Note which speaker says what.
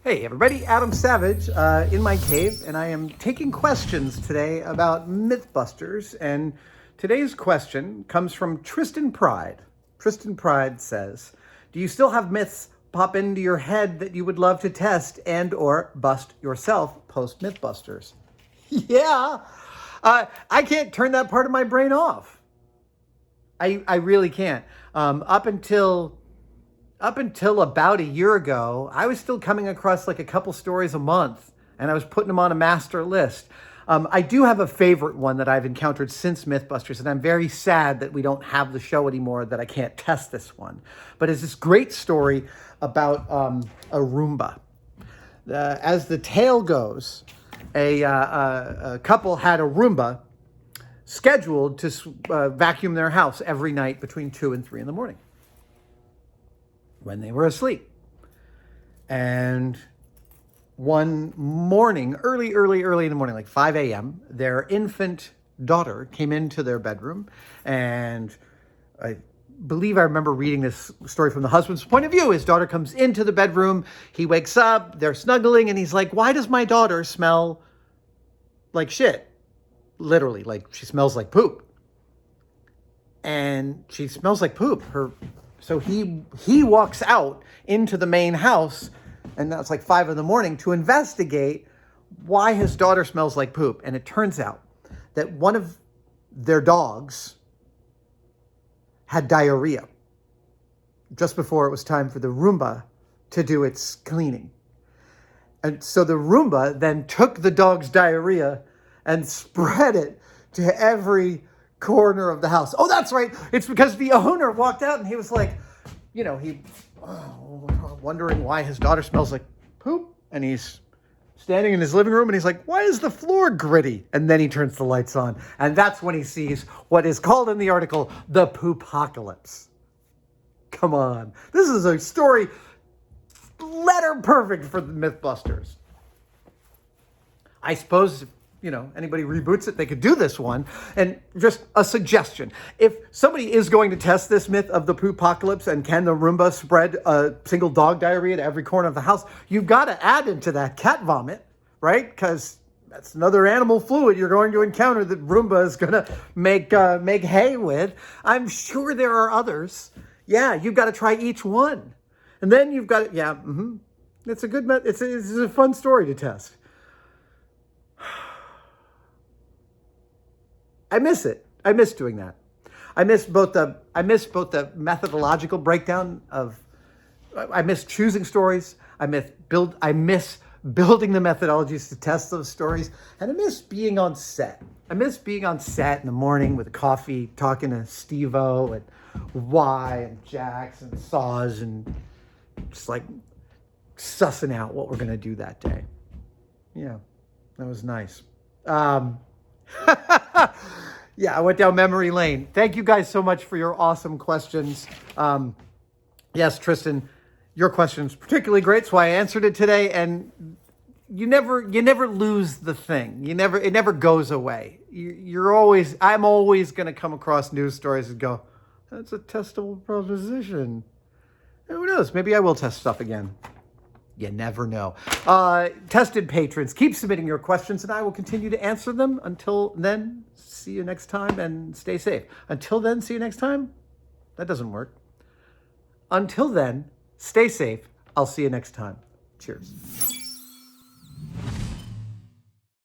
Speaker 1: Hey everybody, Adam Savage in my cave, and I am taking questions today about Mythbusters. And today's question comes from Tristan Pride. Tristan Pride says, do you still have myths pop into your head that you would love to test and or bust yourself post Mythbusters? Yeah, I can't turn that part of my brain off. I really can't. Up until about a year ago, I was still coming across like a couple stories a month, and I was putting them on a master list. I do have a favorite one that I've encountered since Mythbusters, and I'm very sad that we don't have the show anymore, that I can't test this one. But it's this great story about a Roomba. As the tale goes, a couple had a Roomba scheduled to vacuum their house every night between 2 and 3 in the morning when they were asleep. And one morning, early in the morning, like 5 a.m., their infant daughter came into their bedroom. And I believe I remember reading this story from the husband's point of view. His daughter comes into the bedroom. He wakes up. They're snuggling. And he's like, why does my daughter smell like shit? Literally, like she smells like poop. And she smells like poop. So he walks out into the main house, and that's like 5 in the morning, to investigate why his daughter smells like poop. And it turns out that one of their dogs had diarrhea just before it was time for the Roomba to do its cleaning. And so the Roomba then took the dog's diarrhea and spread it to every corner of the house. Oh, that's right. It's because the owner walked out and he was like, wondering why his daughter smells like poop. And he's standing in his living room and he's like, why is the floor gritty? And then he turns the lights on. And that's when he sees what is called in the article, the poopocalypse. Come on. This is a story letter perfect for the Mythbusters. I suppose anybody reboots it, they could do this one. And just a suggestion. If somebody is going to test this myth of the poopocalypse and can the Roomba spread a single dog diarrhea to every corner of the house, you've got to add into that cat vomit, right? Because that's another animal fluid you're going to encounter that Roomba is going to make hay with. I'm sure there are others. Yeah, you've got to try each one. And then you've got to, It's a good, it's a fun story to test. I miss it. I miss doing that. I miss both the methodological breakdown of, I miss choosing stories. I miss building the methodologies to test those stories. And I miss being on set. I miss being on set in the morning with a coffee, talking to Steve-O and Y and Jax and Saws, and just like sussing out what we're going to do that day. Yeah, that was nice. Yeah, I went down memory lane. Thank you guys so much for your awesome questions. Yes, Tristan, your question's particularly great, so I answered it today. And you never lose the thing. It never goes away. I'm always going to come across news stories and go, that's a testable proposition. And who knows? Maybe I will test stuff again. You never know. Tested patrons, keep submitting your questions and I will continue to answer them. Until then, see you next time and stay safe. Until then, see you next time? That doesn't work. Until then, stay safe. I'll see you next time. Cheers.